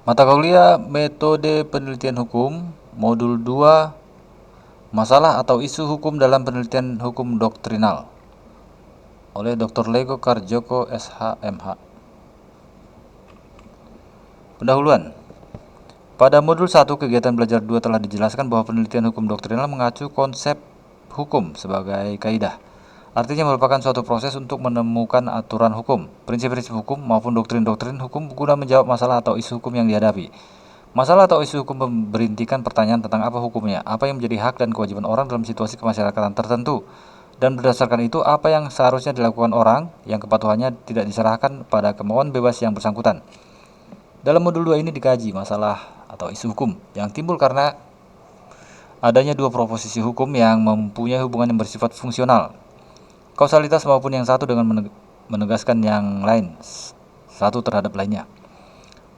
Mata kuliah Metode Penelitian Hukum, Modul 2, Masalah atau Isu Hukum dalam Penelitian Hukum Doktrinal, oleh Dr. Lego Karjoko, SH, MH. Pendahuluan. Pada modul 1 kegiatan belajar 2 telah dijelaskan bahwa penelitian hukum doktrinal mengacu konsep hukum sebagai kaidah. Artinya merupakan suatu proses untuk menemukan aturan hukum, prinsip-prinsip hukum maupun doktrin-doktrin hukum guna menjawab masalah atau isu hukum yang dihadapi. Masalah atau isu hukum memberintikan pertanyaan tentang apa hukumnya, apa yang menjadi hak dan kewajiban orang dalam situasi kemasyarakatan tertentu, dan berdasarkan itu apa yang seharusnya dilakukan orang yang kepatuhannya tidak diserahkan pada kemauan bebas yang bersangkutan. Dalam modul 2 ini dikaji masalah atau isu hukum yang timbul karena adanya dua proposisi hukum yang mempunyai hubungan yang bersifat fungsional, kausalitas maupun yang satu dengan menegaskan yang lain satu terhadap lainnya.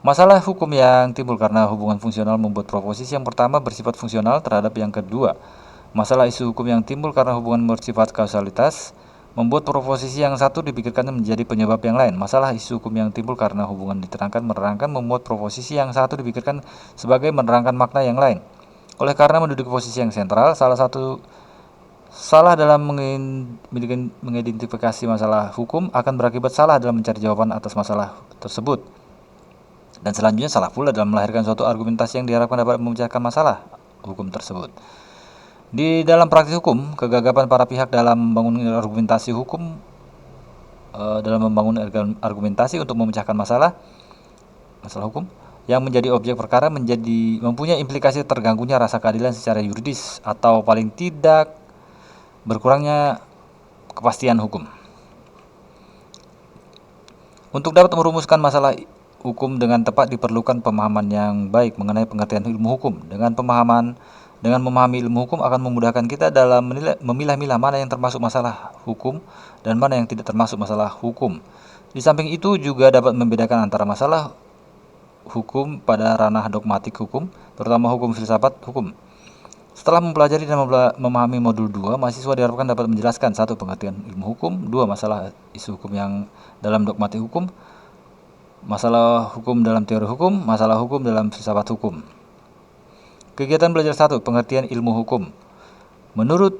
Masalah hukum yang timbul karena hubungan fungsional membuat proposisi yang pertama bersifat fungsional terhadap yang kedua. Masalah isu hukum yang timbul karena hubungan bersifat kausalitas membuat proposisi yang satu dipikirkan menjadi penyebab yang lain. Masalah isu hukum yang timbul karena hubungan menerangkan membuat proposisi yang satu dipikirkan sebagai menerangkan makna yang lain. Oleh karena menduduki posisi yang sentral, salah dalam mengidentifikasi masalah hukum akan berakibat salah dalam mencari jawaban atas masalah tersebut. Dan selanjutnya salah pula dalam melahirkan suatu argumentasi yang diharapkan dapat memecahkan masalah hukum tersebut. Di dalam praktik hukum, kegagapan para pihak dalam membangun argumentasi hukum untuk memecahkan masalah hukum yang menjadi objek perkara mempunyai implikasi terganggunya rasa keadilan secara yuridis atau paling tidak berkurangnya kepastian hukum. Untuk dapat merumuskan masalah hukum dengan tepat diperlukan pemahaman yang baik mengenai pengertian ilmu hukum. Dengan memahami ilmu hukum akan memudahkan kita dalam memilah-milah mana yang termasuk masalah hukum dan mana yang tidak termasuk masalah hukum. Di samping itu juga dapat membedakan antara masalah hukum pada ranah dogmatik hukum, terutama hukum filsafat hukum. Setelah mempelajari dan memahami modul 2, mahasiswa diharapkan dapat menjelaskan 1. Pengertian ilmu hukum, 2. Masalah isu hukum yang dalam dogmatik hukum, masalah hukum dalam teori hukum, masalah hukum dalam filsafat hukum. Kegiatan belajar 1. Pengertian ilmu hukum. Menurut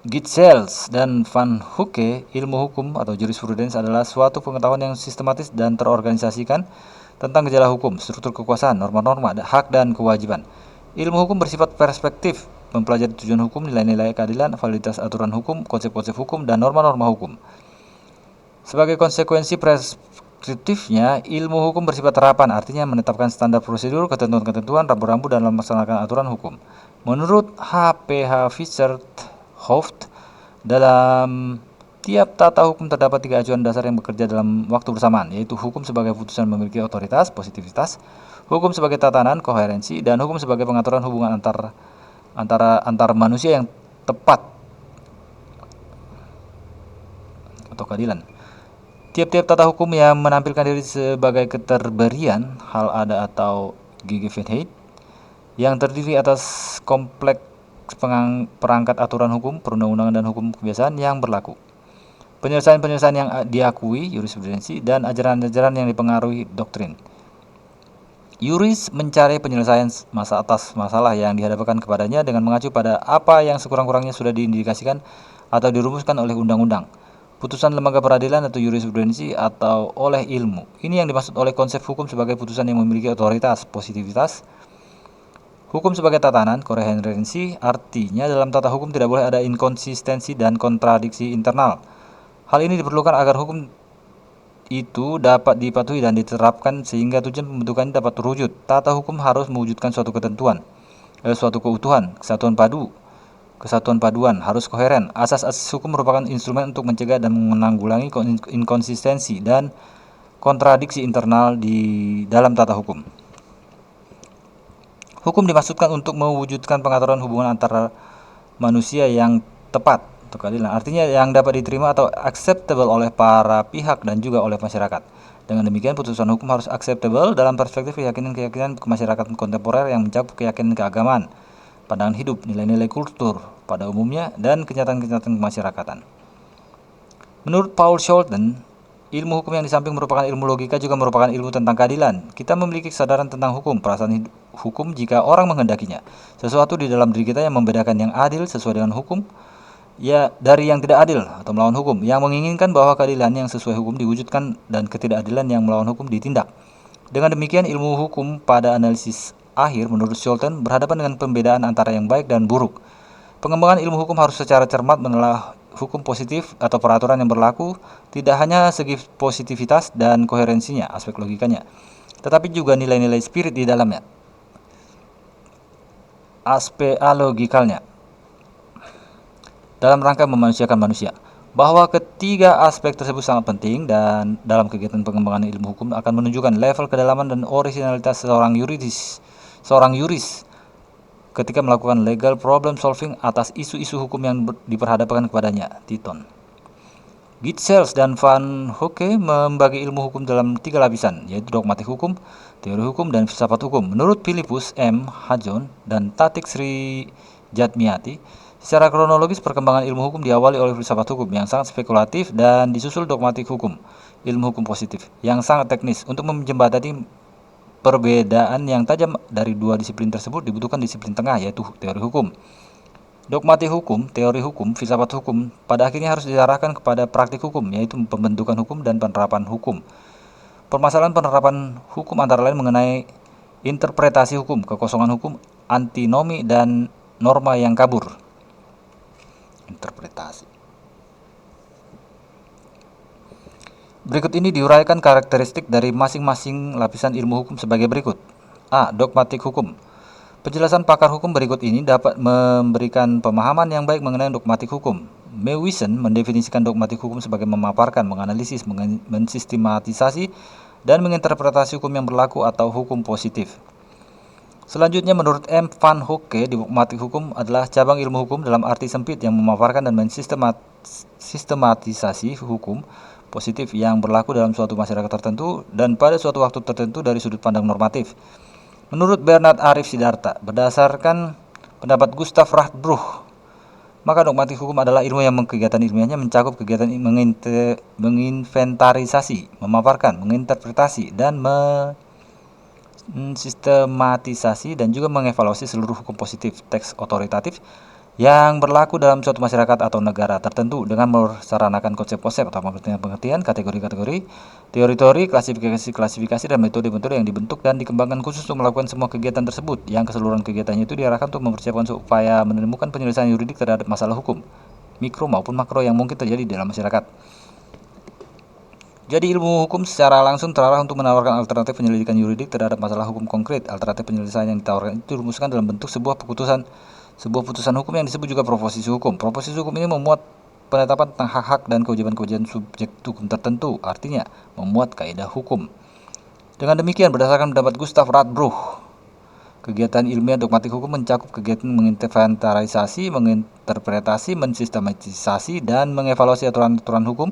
Gitschels dan Van Hooke, ilmu hukum atau jurisprudens adalah suatu pengetahuan yang sistematis dan terorganisasikan tentang gejala hukum, struktur kekuasaan, norma-norma, hak dan kewajiban. Ilmu hukum bersifat perspektif, mempelajari tujuan hukum, nilai-nilai keadilan, validitas aturan hukum, konsep-konsep hukum, dan norma-norma hukum. Sebagai konsekuensi preskriptifnya, ilmu hukum bersifat terapan, artinya menetapkan standar prosedur, ketentuan-ketentuan, rambu-rambu dalam melaksanakan aturan hukum. Menurut H.P.H. Fischer-Hooft, dalam tiap tata hukum terdapat 3 acuan dasar yang bekerja dalam waktu bersamaan, yaitu hukum sebagai putusan memiliki otoritas, positivitas, hukum sebagai tatanan, koherensi, dan hukum sebagai pengaturan hubungan antar manusia yang tepat atau keadilan. Tiap-tiap tata hukum yang menampilkan diri sebagai keterberian, hal ada atau Gegebenheit, yang terdiri atas kompleks perangkat aturan hukum, perundang-undangan dan hukum kebiasaan yang berlaku. Penyelesaian-penyelesaian yang diakui, jurisprudensi, dan ajaran-ajaran yang dipengaruhi doktrin. Yuris mencari penyelesaian atas masalah yang dihadapkan kepadanya dengan mengacu pada apa yang sekurang-kurangnya sudah diindikasikan atau dirumuskan oleh undang-undang, putusan lembaga peradilan atau jurisprudensi atau oleh ilmu. Ini yang dimaksud oleh konsep hukum sebagai putusan yang memiliki otoritas, positivitas. Hukum sebagai tatanan, koherensi, artinya dalam tata hukum tidak boleh ada inkonsistensi dan kontradiksi internal. Hal ini diperlukan agar hukum itu dapat dipatuhi dan diterapkan sehingga tujuan pembentukannya dapat terwujud. Tata hukum harus mewujudkan suatu ketentuan, suatu keutuhan, kesatuan paduan, harus koheren. Asas-asas hukum merupakan instrumen untuk mencegah dan menanggulangi inkonsistensi dan kontradiksi internal di dalam tata hukum. Hukum dimaksudkan untuk mewujudkan pengaturan hubungan antara manusia yang tepat atau keadilan, artinya yang dapat diterima atau acceptable oleh para pihak dan juga oleh masyarakat. Dengan demikian, putusan hukum harus acceptable dalam perspektif keyakinan-keyakinan kemasyarakatan kontemporer yang mencakup keyakinan keagamaan, pandangan hidup, nilai-nilai kultur pada umumnya, dan kenyataan-kenyataan kemasyarakatan. Menurut Paul Scholten, Ilmu hukum yang di samping merupakan ilmu logika juga merupakan ilmu tentang keadilan. Kita memiliki kesadaran tentang hukum, perasaan hukum jika orang menghendakinya. Sesuatu di dalam diri kita yang membedakan yang adil sesuai dengan hukum ya dari yang tidak adil atau melawan hukum, yang menginginkan bahwa keadilan yang sesuai hukum diwujudkan dan ketidakadilan yang melawan hukum ditindak. Dengan demikian, ilmu hukum pada analisis akhir menurut Scholten berhadapan dengan pembedaan antara yang baik dan buruk. Pengembangan ilmu hukum harus secara cermat menelaah hukum positif atau peraturan yang berlaku, tidak hanya segi positivitas dan koherensinya, aspek logikanya, tetapi juga nilai-nilai spirit di dalamnya, aspek alogikalnya, dalam rangka memanusiakan manusia. Bahwa ketiga aspek tersebut sangat penting dan dalam kegiatan pengembangan ilmu hukum akan menunjukkan level kedalaman dan originalitas seorang yuris ketika melakukan legal problem solving atas isu-isu hukum yang diperhadapkan kepadanya. Titon, Gitschels dan Van Hocke membagi ilmu hukum dalam 3 lapisan, yaitu dogmatik hukum, teori hukum, dan filsafat hukum. Menurut Philippus M. Hajon dan Tatik Sri Jatmiati, secara kronologis perkembangan ilmu hukum diawali oleh filsafat hukum yang sangat spekulatif dan disusul dogmatik hukum, ilmu hukum positif, yang sangat teknis. Untuk menjembatani perbedaan yang tajam dari dua disiplin tersebut dibutuhkan disiplin tengah, yaitu teori hukum. Dogmatik hukum, teori hukum, filsafat hukum pada akhirnya harus diarahkan kepada praktik hukum, yaitu pembentukan hukum dan penerapan hukum. Permasalahan penerapan hukum antara lain mengenai interpretasi hukum, kekosongan hukum, antinomi, dan norma yang kabur. Interpretasi. Berikut ini diuraikan karakteristik dari masing-masing lapisan ilmu hukum sebagai berikut. A. Dogmatik hukum. Penjelasan pakar hukum berikut ini dapat memberikan pemahaman yang baik mengenai dogmatik hukum. Mewisen mendefinisikan dogmatik hukum sebagai memaparkan, menganalisis, mensistematisasi, dan menginterpretasi hukum yang berlaku atau hukum positif. Selanjutnya, menurut M. Van Hocke, dogmatik hukum adalah cabang ilmu hukum dalam arti sempit yang memaparkan dan mensistematisasi hukum positif yang berlaku dalam suatu masyarakat tertentu dan pada suatu waktu tertentu dari sudut pandang normatif. Menurut Bernard Arif Siddhartha, berdasarkan pendapat Gustav Radbruch, maka dogmatik hukum adalah ilmu yang kegiatan ilmiahnya mencakup kegiatan menginventarisasi, memaparkan, menginterpretasi, dan mensistematisasi dan juga mengevaluasi seluruh hukum positif teks otoritatif yang berlaku dalam suatu masyarakat atau negara tertentu dengan mensaranakan konsep-konsep atau pengertian-pengertian, kategori-kategori, teori-teori, klasifikasi-klasifikasi, dan metode-metode yang dibentuk dan dikembangkan khusus untuk melakukan semua kegiatan tersebut, yang keseluruhan kegiatannya itu diarahkan untuk mempersiapkan upaya menemukan penyelesaian yuridik terhadap masalah hukum, mikro maupun makro yang mungkin terjadi di dalam masyarakat. Jadi ilmu hukum secara langsung terarah untuk menawarkan alternatif penyelidikan yuridik terhadap masalah hukum konkret. Alternatif penyelesaian yang ditawarkan itu dirumuskan dalam bentuk sebuah putusan hukum yang disebut juga proposisi hukum. Proposisi hukum ini memuat penetapan tentang hak-hak dan kewajiban-kewajiban subjek hukum tertentu, artinya memuat kaidah hukum. Dengan demikian, berdasarkan pendapat Gustav Radbruch, kegiatan ilmiah dogmatik hukum mencakup kegiatan menginventarisasi, menginterpretasi, mensistematisasi, dan mengevaluasi aturan-aturan hukum,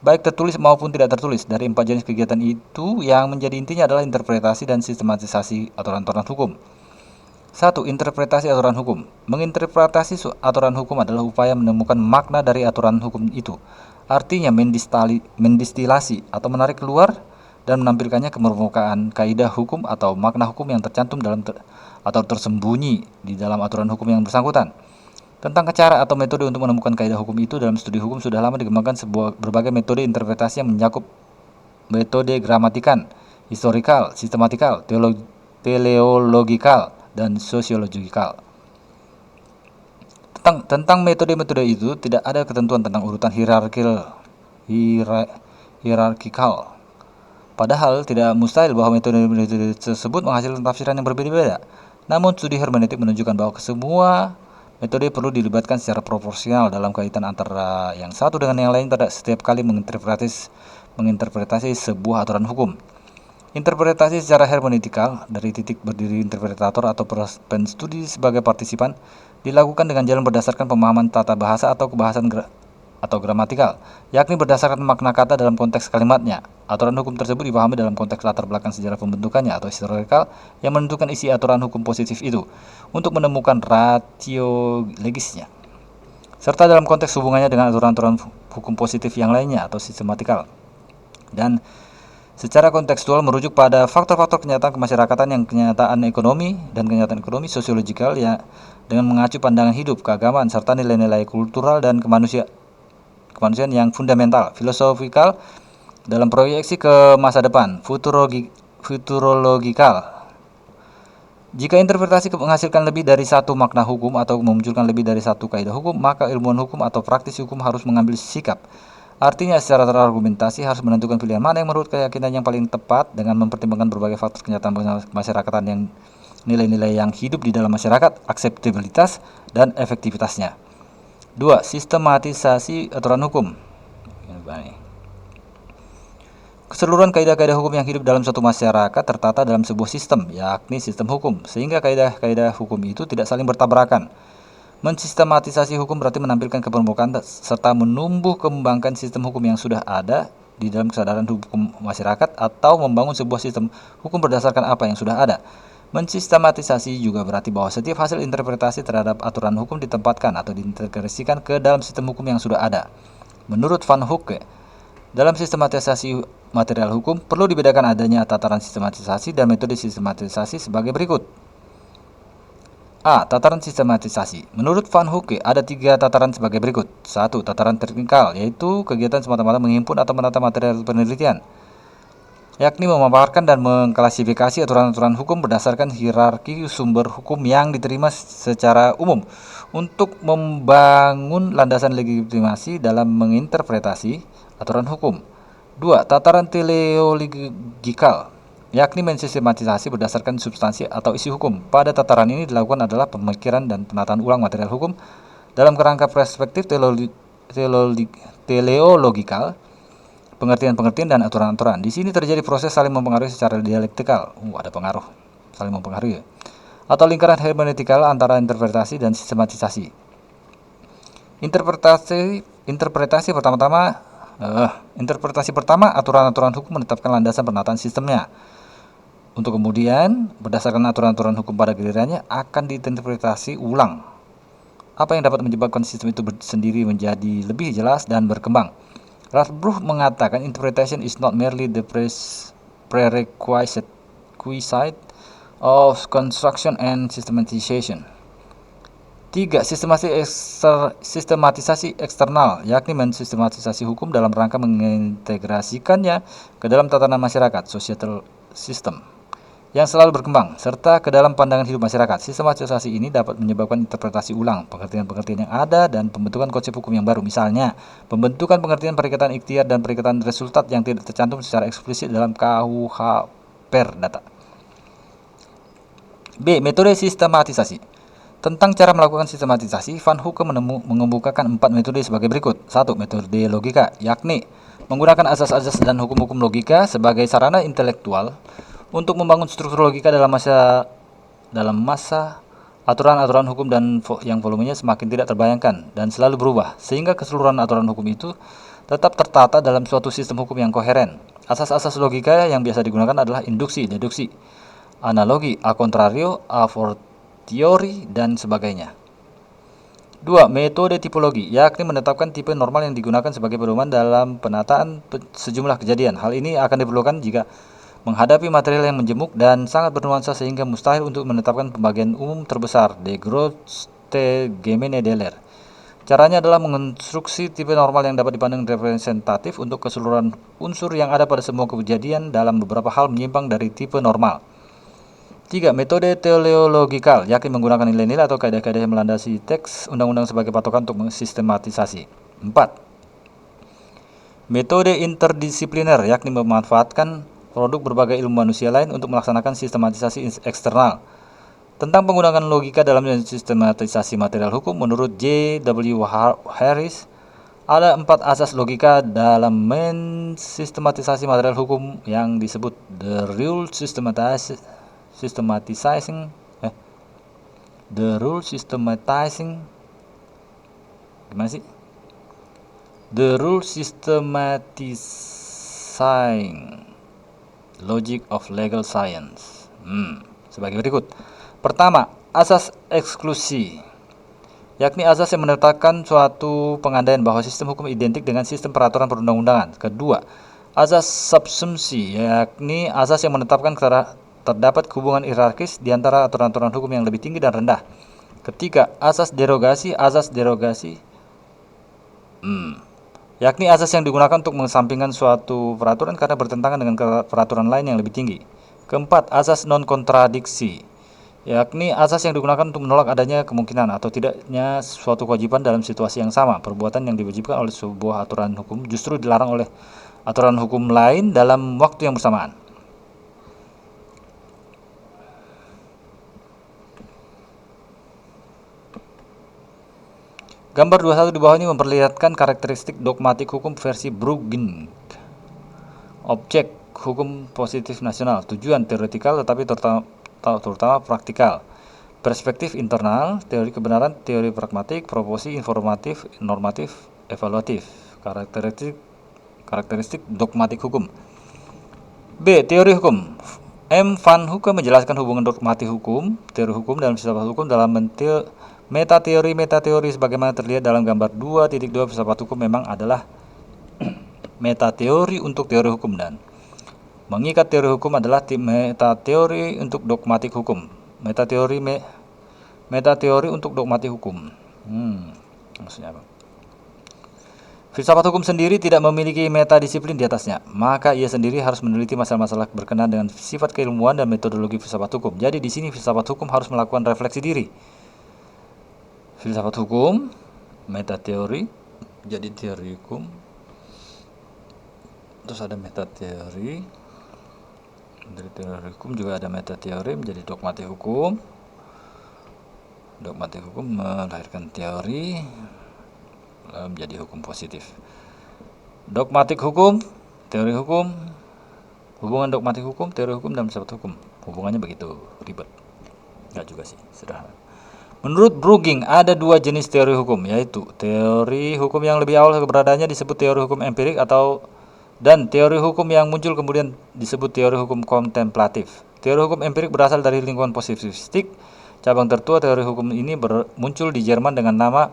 baik tertulis maupun tidak tertulis. Dari 4 jenis kegiatan itu, yang menjadi intinya adalah interpretasi dan sistematisasi aturan-aturan hukum. 1. Interpretasi aturan hukum. Menginterpretasi aturan hukum adalah upaya menemukan makna dari aturan hukum itu. Artinya mendistilasi atau menarik keluar dan menampilkannya ke permukaan kaidah hukum atau makna hukum yang tercantum dalam atau tersembunyi di dalam aturan hukum yang bersangkutan. Tentang cara atau metode untuk menemukan kaidah hukum itu dalam studi hukum sudah lama dikembangkan berbagai metode interpretasi yang mencakup metode gramatikan, historikal, sistematikal, teleologikal, dan sosiologikal. Tentang metode-metode itu tidak ada ketentuan tentang urutan hierarkikal. Padahal tidak mustahil bahwa metode-metode tersebut menghasilkan tafsiran yang berbeda-beda. Namun studi hermeneutik menunjukkan bahwa semua metode perlu dilibatkan secara proporsional dalam kaitan antara yang satu dengan yang lain pada setiap kali menginterpretasi sebuah aturan hukum. Interpretasi secara hermeneutikal dari titik berdiri interpretator atau penstudi sebagai partisipan dilakukan dengan jalan berdasarkan pemahaman tata bahasa atau kebahasan atau gramatikal, yakni berdasarkan makna kata dalam konteks kalimatnya. Aturan hukum tersebut dipahami dalam konteks latar belakang sejarah pembentukannya atau historikal yang menentukan isi aturan hukum positif itu untuk menemukan ratio legisnya, serta dalam konteks hubungannya dengan aturan-aturan hukum positif yang lainnya atau sistematikal. dan secara kontekstual merujuk pada faktor-faktor kenyataan kemasyarakatan yang kenyataan ekonomi dan kenyataan ekonomi sosiologikal ya, dengan mengacu pandangan hidup, keagamaan, serta nilai-nilai kultural dan kemanusiaan yang fundamental, filosofikal dalam proyeksi ke masa depan, futurologikal. Jika interpretasi menghasilkan lebih dari satu makna hukum atau memunculkan lebih dari satu kaidah hukum, maka ilmuwan hukum atau praktisi hukum harus mengambil sikap. Artinya secara terargumentasi harus menentukan pilihan mana yang menurut keyakinan yang paling tepat dengan mempertimbangkan berbagai faktor kenyataan masyarakatan yang nilai-nilai yang hidup di dalam masyarakat, akseptabilitas, dan efektivitasnya. 2. Sistematisasi aturan hukum. Keseluruhan kaidah-kaidah hukum yang hidup dalam suatu masyarakat tertata dalam sebuah sistem, yakni sistem hukum, sehingga kaidah-kaidah hukum itu tidak saling bertabrakan. Mensistematisasi hukum berarti menampilkan kepermukaan serta menumbuh kembangkan sistem hukum yang sudah ada di dalam kesadaran hukum masyarakat atau membangun sebuah sistem hukum berdasarkan apa yang sudah ada. Mensistematisasi juga berarti bahwa setiap hasil interpretasi terhadap aturan hukum ditempatkan atau diintegrasikan ke dalam sistem hukum yang sudah ada. Menurut Van Hooke, dalam sistematisasi material hukum perlu dibedakan adanya tataran sistematisasi dan metode sistematisasi sebagai berikut. A. Tataran sistematisasi. Menurut Van Hooke, ada 3 tataran sebagai berikut. 1. Tataran teknikal, yaitu kegiatan semata-mata menghimpun atau menata material penelitian, yakni memaparkan dan mengklasifikasi aturan-aturan hukum berdasarkan hierarki sumber hukum yang diterima secara umum untuk membangun landasan legitimasi dalam menginterpretasi aturan hukum. 2. Tataran teleologikal, yakni mensistematisasi berdasarkan substansi atau isi hukum. Pada tataran ini dilakukan adalah pemikiran dan penataan ulang material hukum dalam kerangka perspektif teleologikal, pengertian-pengertian dan aturan-aturan. Di sini terjadi proses saling mempengaruhi secara dialektikal. Ada pengaruh, saling mempengaruhi. Atau lingkaran hermeneutikal antara interpretasi dan sistematisasi. Interpretasi pertama, aturan-aturan hukum menetapkan landasan penataan sistemnya. Untuk kemudian, berdasarkan aturan-aturan hukum pada gilirannya, akan diinterpretasi ulang. Apa yang dapat menyebabkan sistem itu sendiri menjadi lebih jelas dan berkembang. Radbruch mengatakan interpretation is not merely the prerequisite of construction and systematization. 3. Sistematisasi eksternal, yakni mensistematisasi hukum dalam rangka mengintegrasikannya ke dalam tatanan masyarakat, societal system, yang selalu berkembang, serta ke dalam pandangan hidup masyarakat. Sistematisasi ini dapat menyebabkan interpretasi ulang pengertian-pengertian yang ada dan pembentukan konsep hukum yang baru. Misalnya, pembentukan pengertian perikatan ikhtiar dan perikatan resultat yang tidak tercantum secara eksplisit dalam KUH Perdata. B. Metode sistematisasi. Tentang cara melakukan sistematisasi, Van Hooke mengemukakan 4 metode sebagai berikut. 1. Metode logika, yakni menggunakan asas-asas dan hukum-hukum logika sebagai sarana intelektual untuk membangun struktur logika dalam masa aturan-aturan hukum dan yang volumenya semakin tidak terbayangkan dan selalu berubah, sehingga keseluruhan aturan hukum itu tetap tertata dalam suatu sistem hukum yang koheren. Asas-asas logika yang biasa digunakan adalah induksi, deduksi, analogi, a contrario, a fortiori, dan sebagainya. 2. Metode tipologi, yakni menetapkan tipe normal yang digunakan sebagai pedoman dalam penataan sejumlah kejadian. Hal ini akan diperlukan jika menghadapi material yang menjemuk dan sangat bernuansa sehingga mustahil untuk menetapkan pembagian umum terbesar, de grootste gemene deler. Caranya adalah mengonstruksi tipe normal yang dapat dipandang representatif untuk keseluruhan unsur yang ada pada semua kejadian dalam beberapa hal menyimpang dari tipe normal. 3. Metode teleologikal, yakni menggunakan nilai-nilai atau kaidah-kaidah yang melandasi teks undang-undang sebagai patokan untuk mensistematisasi. 4. Metode interdisipliner, yakni memanfaatkan produk berbagai ilmu manusia lain untuk melaksanakan sistematisasi eksternal. Tentang penggunaan logika dalam sistematisasi material hukum, menurut J.W. Harris, ada 4 asas logika dalam mensistematisasi material hukum yang disebut the rule systematizing logic of legal science. Sebagai berikut. Pertama, asas eksklusi, yakni asas yang menetapkan suatu pengandaian bahwa sistem hukum identik dengan sistem peraturan perundang-undangan. Kedua, Azas subsumsi, yakni azas yang menetapkan terdapat hubungan hierarkis di antara aturan-aturan hukum yang lebih tinggi dan rendah. Ketiga, azas derogasi, yakni azas yang digunakan untuk mengesampingkan suatu peraturan karena bertentangan dengan peraturan lain yang lebih tinggi. Keempat, azas non-kontradiksi, yakni azas yang digunakan untuk menolak adanya kemungkinan atau tidaknya suatu kewajiban dalam situasi yang sama. Perbuatan yang diwajibkan oleh sebuah aturan hukum justru dilarang oleh aturan hukum lain dalam waktu yang bersamaan. Gambar 21 di bawah ini memperlihatkan karakteristik dogmatik hukum versi Bruggen. Objek hukum positif nasional, tujuan teoretikal tetapi terutama praktikal. Perspektif internal, teori kebenaran, teori pragmatik, proposi, informatif, normatif, evaluatif. Karakteristik dogmatik hukum. B. Teori hukum. M. Van Hooke menjelaskan hubungan dogmatik hukum, teori hukum dalam filsafat hukum dalam metateori sebagaimana terlihat dalam gambar 2.2. Filsafat hukum memang adalah metateori untuk teori hukum dan mengikat teori hukum adalah metateori untuk dogmatik hukum. Metateori untuk dogmatik hukum. Maksudnya apa? Filsafat hukum sendiri tidak memiliki metadisiplin di atasnya, maka ia sendiri harus meneliti masalah-masalah berkenaan dengan sifat keilmuan dan metodologi filsafat hukum. Jadi di sini filsafat hukum harus melakukan refleksi diri. Filsafat hukum, metateori, jadi teori hukum. Terus ada metateori. Dari teori hukum juga ada metateori menjadi dogmatik hukum. Dogmatik hukum melahirkan teori menjadi hukum positif. Dogmatik hukum, teori hukum, hubungan dogmatik hukum, teori hukum, dan filsafat hukum. Hubungannya begitu ribet. Enggak juga sih, sederhana. Menurut Bruggen ada dua jenis teori hukum, yaitu teori hukum yang lebih awal keberadaannya disebut teori hukum empirik dan teori hukum yang muncul kemudian disebut teori hukum kontemplatif. Teori hukum empirik berasal dari lingkungan positivistik. Cabang tertua teori hukum ini muncul di Jerman dengan nama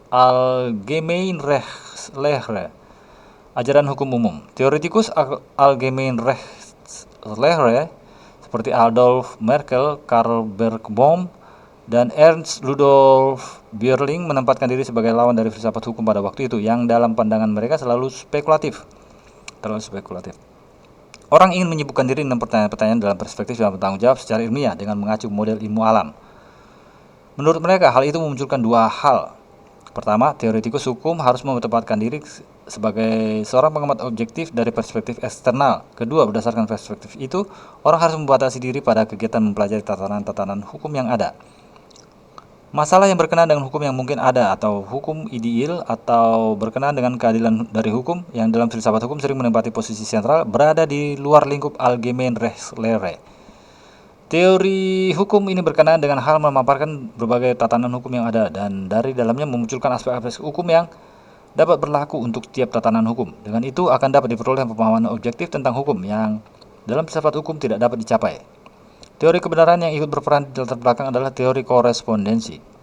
Allgemeinrechtslehre, ajaran hukum umum. Teoretikus Allgemeinrechtslehre seperti Adolf Merkel, Karl Bergbohm, dan Ernst Rudolf Bierling menempatkan diri sebagai lawan dari filsafat hukum pada waktu itu, yang dalam pandangan mereka terlalu spekulatif. Orang ingin menyibukkan diri dengan pertanyaan-pertanyaan dalam perspektif yang bertanggung jawab secara ilmiah dengan mengacu model ilmu alam. Menurut mereka, hal itu memunculkan dua hal. Pertama, teoretikus hukum harus menempatkan diri sebagai seorang pengamat objektif dari perspektif eksternal. Kedua, berdasarkan perspektif itu, orang harus membatasi diri pada kegiatan mempelajari tatanan-tatanan hukum yang ada. Masalah yang berkenaan dengan hukum yang mungkin ada atau hukum ideal atau berkenaan dengan keadilan dari hukum yang dalam filsafat hukum sering menempati posisi sentral berada di luar lingkup Allgemeinrechtslehre. Teori hukum ini berkenaan dengan hal memaparkan berbagai tatanan hukum yang ada dan dari dalamnya memunculkan aspek-aspek hukum yang dapat berlaku untuk tiap tatanan hukum. Dengan itu akan dapat diperoleh pemahaman objektif tentang hukum yang dalam filsafat hukum tidak dapat dicapai. Teori kebenaran yang ikut berperan di latar belakang adalah teori korespondensi.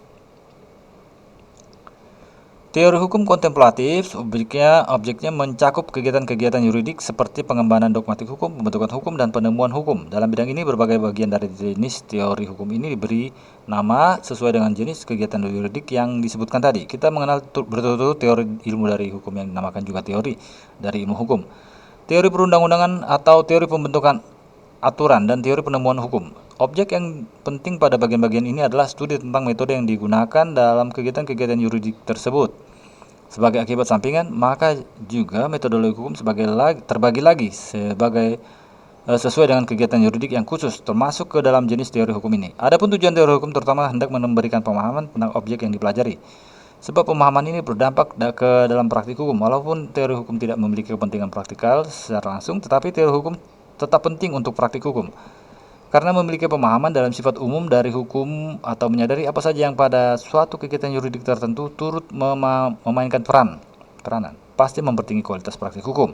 Teori hukum kontemplatif, objeknya mencakup kegiatan-kegiatan yuridik seperti pengembangan dogmatik hukum, pembentukan hukum, dan penemuan hukum. Dalam bidang ini, berbagai bagian dari jenis teori hukum ini diberi nama sesuai dengan jenis kegiatan yuridik yang disebutkan tadi. Kita mengenal berturut-turut teori ilmu dari hukum yang dinamakan juga teori dari ilmu hukum. Teori perundang-undangan atau teori pembentukan aturan dan teori penemuan hukum. Objek yang penting pada bagian-bagian ini adalah studi tentang metode yang digunakan dalam kegiatan-kegiatan yuridik tersebut. Sebagai akibat sampingan, maka juga metodologi hukum terbagi lagi sesuai dengan kegiatan yuridik yang khusus, termasuk ke dalam jenis teori hukum ini. Adapun tujuan teori hukum terutama hendak memberikan pemahaman tentang objek yang dipelajari. Sebab pemahaman ini berdampak ke dalam praktik hukum. Walaupun teori hukum tidak memiliki kepentingan praktikal secara langsung, tetapi teori hukum tetap penting untuk praktik hukum. Karena memiliki pemahaman dalam sifat umum dari hukum atau menyadari apa saja yang pada suatu kegiatan yuridik tertentu turut memainkan peranan, pasti mempertinggi kualitas praktik hukum.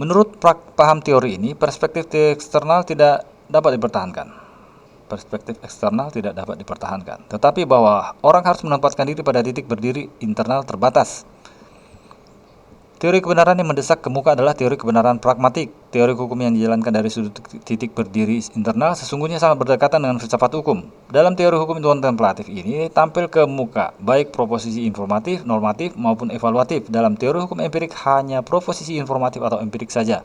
Menurut paham teori ini, perspektif eksternal tidak dapat dipertahankan. Tetapi bahwa orang harus menempatkan diri pada titik berdiri internal terbatas. Teori kebenaran yang mendesak ke muka adalah teori kebenaran pragmatik. Teori hukum yang dijalankan dari sudut titik berdiri internal sesungguhnya sangat berdekatan dengan filsafat hukum. Dalam teori hukum kontemplatif ini tampil ke muka, baik proposisi informatif, normatif, maupun evaluatif. Dalam teori hukum empirik hanya proposisi informatif atau empirik saja.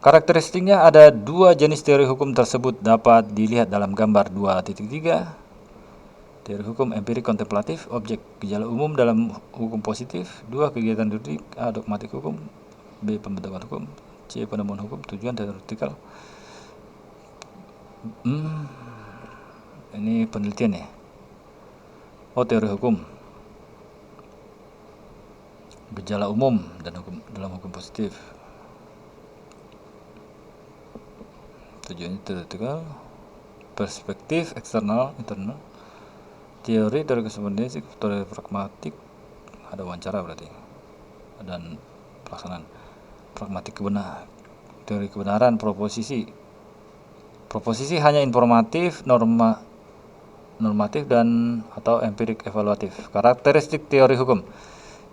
Karakteristiknya ada dua jenis teori hukum tersebut dapat dilihat dalam gambar 2.3. Teori hukum empirik kontemplatif, objek gejala umum dalam hukum positif, 2 kegiatan juridik, A dogmatik hukum, B pembentukan hukum, C penemuan hukum, tujuan teoretikal. Ini penelitian ya. Oh, teori hukum, gejala umum dan hukum dalam hukum positif. Tujuannya teoretikal, perspektif eksternal, internal. Teori kesempurnaan, teori pragmatik, ada wawancara berarti, dan pelaksanaan pragmatik teori kebenaran, proposisi hanya informatif, normatif dan atau empirik evaluatif. Karakteristik teori hukum.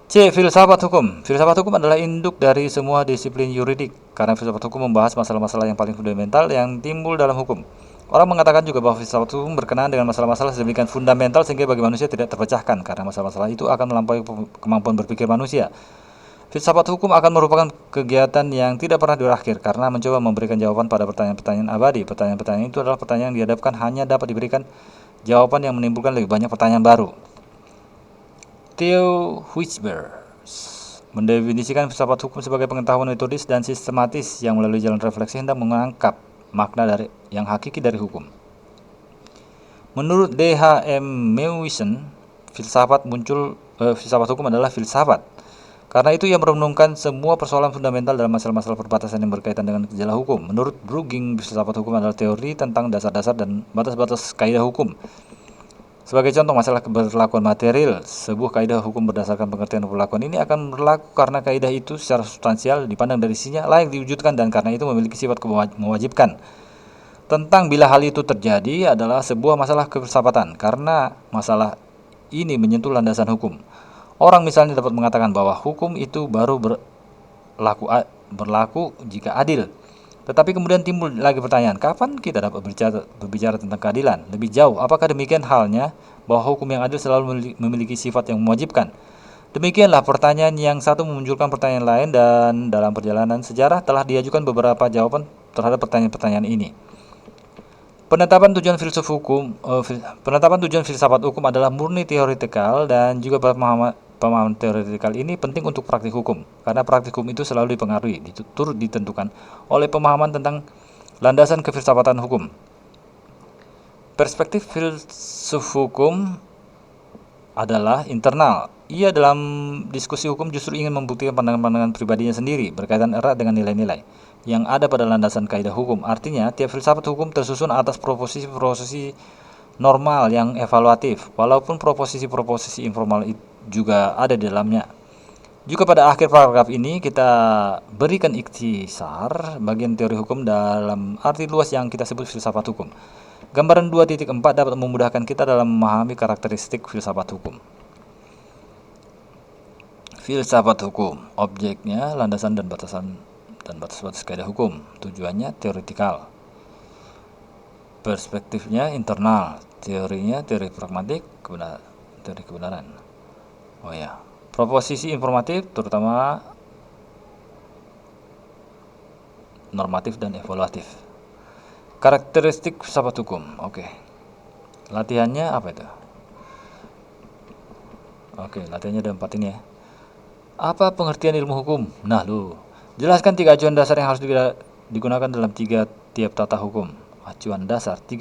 C. Filsafat hukum. Filsafat hukum adalah induk dari semua disiplin yuridik, karena filsafat hukum membahas masalah-masalah yang paling fundamental yang timbul dalam hukum. Orang mengatakan juga bahwa filsafat hukum berkenaan dengan masalah-masalah sedemikian fundamental sehingga bagi manusia tidak terpecahkan, karena masalah-masalah itu akan melampaui kemampuan berpikir manusia. Filsafat hukum akan merupakan kegiatan yang tidak pernah berakhir karena mencoba memberikan jawaban pada pertanyaan-pertanyaan abadi. Pertanyaan-pertanyaan itu adalah pertanyaan yang dihadapkan hanya dapat diberikan jawaban yang menimbulkan lebih banyak pertanyaan baru. Theo Huisber mendefinisikan filsafat hukum sebagai pengetahuan metodis dan sistematis yang melalui jalan refleksi hendak mengangkat makna yang hakiki dari hukum. Menurut D.H.M. Mewison, filsafat hukum adalah filsafat. Karena itu ia merenungkan semua persoalan fundamental dalam masalah-masalah perbatasan yang berkaitan dengan gejala hukum. Menurut Brueging, filsafat hukum adalah teori tentang dasar-dasar dan batas-batas kaidah hukum. Sebagai contoh masalah keberlakuan material, sebuah kaidah hukum berdasarkan pengertian perlakuan ini akan berlaku karena kaidah itu secara substansial dipandang dari sisinya layak diwujudkan dan karena itu memiliki sifat mewajibkan. Tentang bila hal itu terjadi adalah sebuah masalah kefilsafatan karena masalah ini menyentuh landasan hukum. Orang misalnya dapat mengatakan bahwa hukum itu baru berlaku jika adil. Tetapi kemudian timbul lagi pertanyaan, kapan kita dapat berbicara tentang keadilan? Lebih jauh, apakah demikian halnya bahwa hukum yang adil selalu memiliki sifat yang mewajibkan? Demikianlah pertanyaan yang satu memunculkan pertanyaan lain dan dalam perjalanan sejarah telah diajukan beberapa jawaban terhadap pertanyaan-pertanyaan ini. Penetapan tujuan filsafat hukum adalah murni teoretikal dan juga pemahaman teoretikal ini penting untuk praktik hukum, karena praktik hukum itu selalu dipengaruhi, turut ditentukan oleh pemahaman tentang landasan kefilsafatan hukum. Perspektif filsuf hukum adalah internal. Ia dalam diskusi hukum justru ingin membuktikan pandangan-pandangan pribadinya sendiri berkaitan erat dengan nilai-nilai yang ada pada landasan kaidah hukum. Artinya, tiap filsafat hukum tersusun atas proposisi normal yang evaluatif, walaupun proposisi informal juga ada di dalamnya. Juga pada akhir paragraf ini kita berikan ikhtisar bagian teori hukum dalam arti luas yang kita sebut filsafat hukum. Gambaran 2.4 dapat memudahkan kita dalam memahami karakteristik filsafat hukum. Filsafat hukum, objeknya landasan dan batas-batas kaidah hukum. Tujuannya teoretikal. Perspektifnya internal, teorinya teori pragmatik, teori kebenaran. Oh ya, proposisi informatif terutama normatif dan evaluatif. Karakteristik filsafat hukum. Oke. Latihannya apa itu? Oke, latihannya ada 4 ini ya. Apa pengertian ilmu hukum? Nah, jelaskan 3 acuan dasar yang harus digunakan dalam 3 tiap tata hukum. 3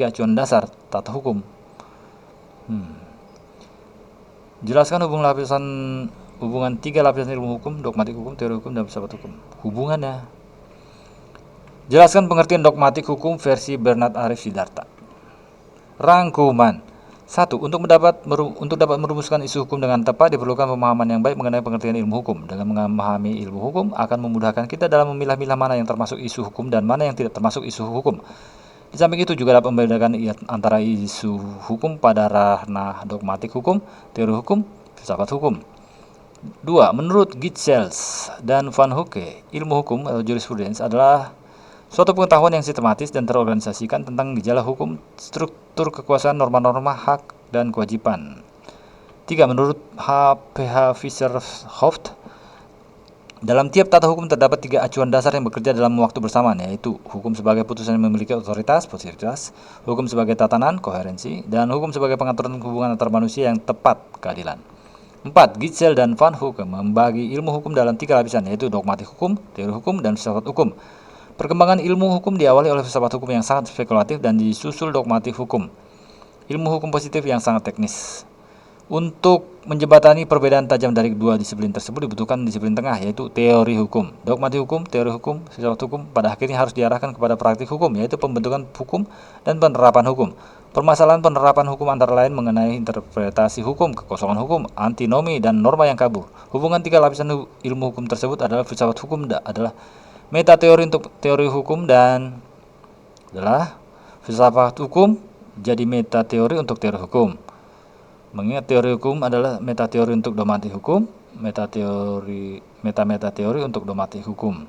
acuan dasar tata hukum. Jelaskan hubungan 3 lapisan ilmu hukum, dogmatik hukum, teori hukum, dan filsafat hukum. Hubungannya. Jelaskan pengertian dogmatik hukum versi Bernard Arif Siddhartha. Rangkuman. 1. Untuk dapat merumuskan isu hukum dengan tepat diperlukan pemahaman yang baik mengenai pengertian ilmu hukum. Dengan memahami ilmu hukum akan memudahkan kita dalam memilah-milah mana yang termasuk isu hukum dan mana yang tidak termasuk isu hukum. Di samping itu juga dapat membedakan antara isu hukum pada ranah dogmatik hukum, teori hukum, filsafat hukum. 2. Menurut Gitzels dan Van Hooke, ilmu hukum atau jurisprudence adalah suatu pengetahuan yang sistematis dan terorganisasikan tentang gejala hukum, struktur kekuasaan, norma-norma, hak, dan kewajiban. 3. Menurut H.P.H. Fischer-Hofft, dalam tiap tata hukum terdapat 3 acuan dasar yang bekerja dalam waktu bersamaan, yaitu hukum sebagai putusan yang memiliki otoritas, positivitas, hukum sebagai tatanan, koherensi, dan hukum sebagai pengaturan hubungan antar manusia yang tepat, keadilan. 4. Gitzel dan Van Hooke membagi ilmu hukum dalam 3 lapisan, yaitu dogmatik hukum, teori hukum, dan filsafat hukum. Perkembangan ilmu hukum diawali oleh filsafat hukum yang sangat spekulatif dan disusul dogmatik hukum, ilmu hukum positif yang sangat teknis. Untuk menjembatani perbedaan tajam dari kedua disiplin tersebut dibutuhkan disiplin tengah, yaitu teori hukum. Dogmatik hukum, teori hukum, filsafat hukum pada akhirnya harus diarahkan kepada praktik hukum, yaitu pembentukan hukum dan penerapan hukum. Permasalahan penerapan hukum antara lain mengenai interpretasi hukum, kekosongan hukum, antinomi, dan norma yang kabur. Hubungan 3 lapisan ilmu hukum tersebut adalah filsafat hukum adalah metateori untuk teori hukum dan adalah filsafat hukum jadi metateori untuk teori hukum. Mengingat teori hukum adalah metateori untuk dogmatik hukum, meta-metateori untuk dogmatik hukum.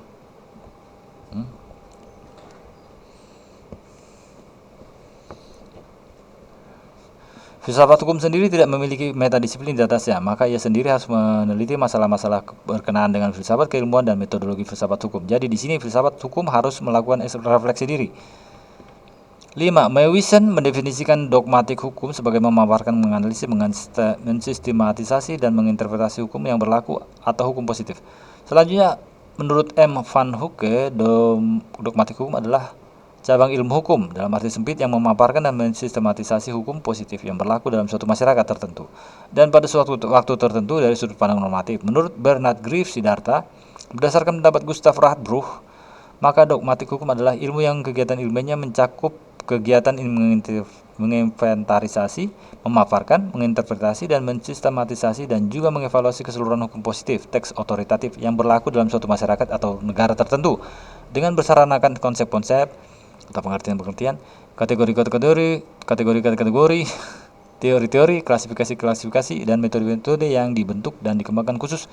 Filsafat hukum sendiri tidak memiliki metadisiplin di atasnya, maka ia sendiri harus meneliti masalah-masalah berkenaan dengan filsafat, keilmuan, dan metodologi filsafat hukum. Jadi di sini filsafat hukum harus melakukan refleksi diri. 5. Mewisen mendefinisikan dogmatik hukum sebagai memaparkan, menganalisis, mensistematisasi, dan menginterpretasi hukum yang berlaku atau hukum positif. Selanjutnya, menurut M. Van Hooke, dogmatik hukum adalah cabang ilmu hukum dalam arti sempit yang memaparkan dan mensistematisasi hukum positif yang berlaku dalam suatu masyarakat tertentu dan pada suatu waktu tertentu dari sudut pandang normatif. Menurut Bernard Grieve Siddhartha, berdasarkan pendapat Gustav Radbruch, maka dogmatik hukum adalah ilmu yang kegiatan ilmiahnya mencakup kegiatan menginventarisasi, memaparkan, menginterpretasi, dan mensistematisasi dan juga mengevaluasi keseluruhan hukum positif, teks otoritatif yang berlaku dalam suatu masyarakat atau negara tertentu dengan bersaranakan konsep-konsep atau pengertian-pengertian, kategori-kategori, teori-teori, klasifikasi-klasifikasi, dan metode-metode yang dibentuk dan dikembangkan khusus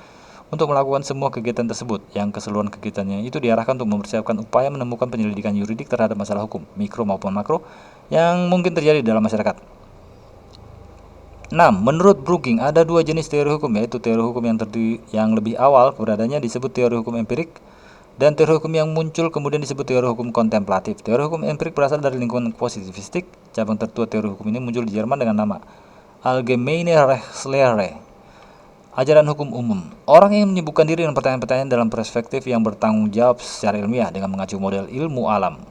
untuk melakukan semua kegiatan tersebut, yang keseluruhan kegiatannya itu diarahkan untuk mempersiapkan upaya menemukan penyelidikan yuridik terhadap masalah hukum, mikro maupun makro, yang mungkin terjadi dalam masyarakat. 6. Menurut Brookings, ada 2 jenis teori hukum, yaitu teori hukum yang lebih awal keberadaannya disebut teori hukum empirik, dan teori hukum yang muncul kemudian disebut teori hukum kontemplatif. Teori hukum empirik berasal dari lingkungan positivistik. Cabang tertua teori hukum ini muncul di Jerman dengan nama Allgemeine Rechtslehre, ajaran hukum umum. Orang yang menyibukkan diri dengan pertanyaan-pertanyaan dalam perspektif yang bertanggung jawab secara ilmiah dengan mengacu model ilmu alam.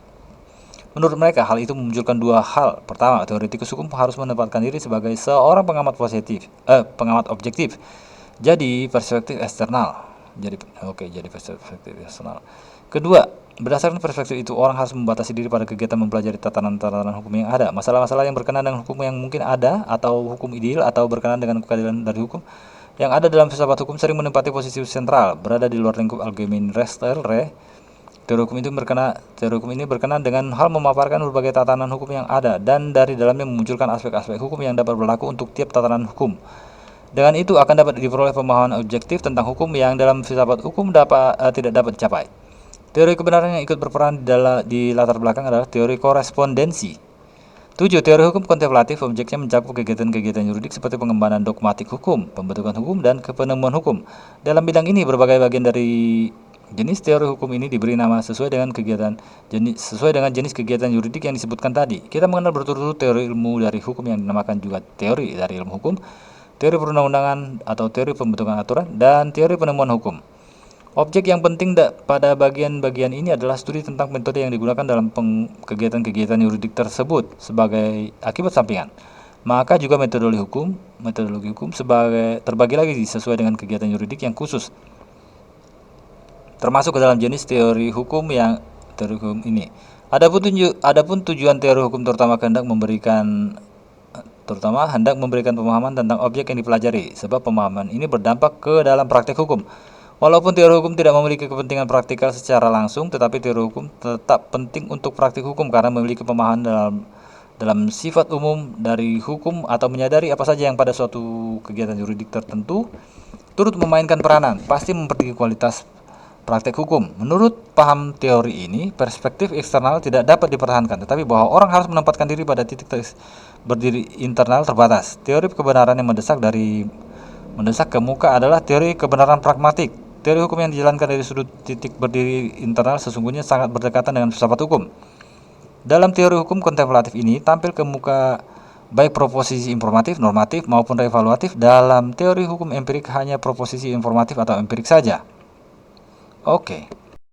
Menurut mereka, hal itu memunculkan 2 hal. Pertama, teoretikus hukum harus menempatkan diri sebagai seorang pengamat objektif. Jadi perspektif eksternal. Jadi perspektif eksternal. Kedua, berdasarkan perspektif itu, orang harus membatasi diri pada kegiatan mempelajari tatanan-tatanan hukum yang ada, masalah-masalah yang berkenaan dengan hukum yang mungkin ada, atau hukum ideal, atau berkenaan dengan keadilan dari hukum yang ada dalam filsafat hukum sering menempati posisi sentral, berada di luar lingkup Allgemeine Rechtslehre. Teori hukum ini berkenaan dengan hal memaparkan berbagai tatanan hukum yang ada dan dari dalamnya memunculkan aspek-aspek hukum yang dapat berlaku untuk tiap tatanan hukum. Dengan itu akan dapat diperoleh pemahaman objektif tentang hukum yang dalam filsafat hukum tidak dapat dicapai. Teori kebenaran yang ikut berperan di latar belakang adalah teori korespondensi. 7. Teori hukum kontemplatif objeknya mencakup kegiatan-kegiatan yuridik seperti pengembangan dogmatik hukum, pembentukan hukum, dan penemuan hukum. Dalam bidang ini, berbagai bagian dari jenis teori hukum ini diberi nama sesuai dengan jenis kegiatan yuridik yang disebutkan tadi. Kita mengenal berturut-turut teori ilmu dari hukum yang dinamakan juga teori dari ilmu hukum, teori perundang-undangan atau teori pembentukan aturan, dan teori penemuan hukum. Objek yang penting pada bagian-bagian ini adalah studi tentang metode yang digunakan dalam kegiatan-kegiatan yuridik tersebut sebagai akibat sampingan. Maka juga metodologi hukum terbagi lagi sesuai dengan kegiatan yuridik yang khusus, termasuk ke dalam jenis teori hukum ini. Adapun tujuan teori hukum terutama hendak memberikan pemahaman tentang objek yang dipelajari, sebab pemahaman ini berdampak ke dalam praktek hukum. Walaupun teori hukum tidak memiliki kepentingan praktikal secara langsung, tetapi teori hukum tetap penting untuk praktik hukum karena memiliki pemahaman dalam sifat umum dari hukum atau menyadari apa saja yang pada suatu kegiatan yuridik tertentu turut memainkan peranan, pasti mempertinggi kualitas praktek hukum. Menurut paham teori ini, perspektif eksternal tidak dapat dipertahankan, tetapi bahwa orang harus menempatkan diri pada titik berdiri internal terbatas. Teori kebenaran yang mendesak ke muka adalah teori kebenaran pragmatik. Teori hukum yang dijalankan dari sudut titik berdiri internal sesungguhnya sangat berdekatan dengan filsafat hukum. Dalam teori hukum kontemplatif ini tampil ke muka baik proposisi informatif, normatif, maupun evaluatif. Dalam teori hukum empirik hanya proposisi informatif atau empirik saja. Oke.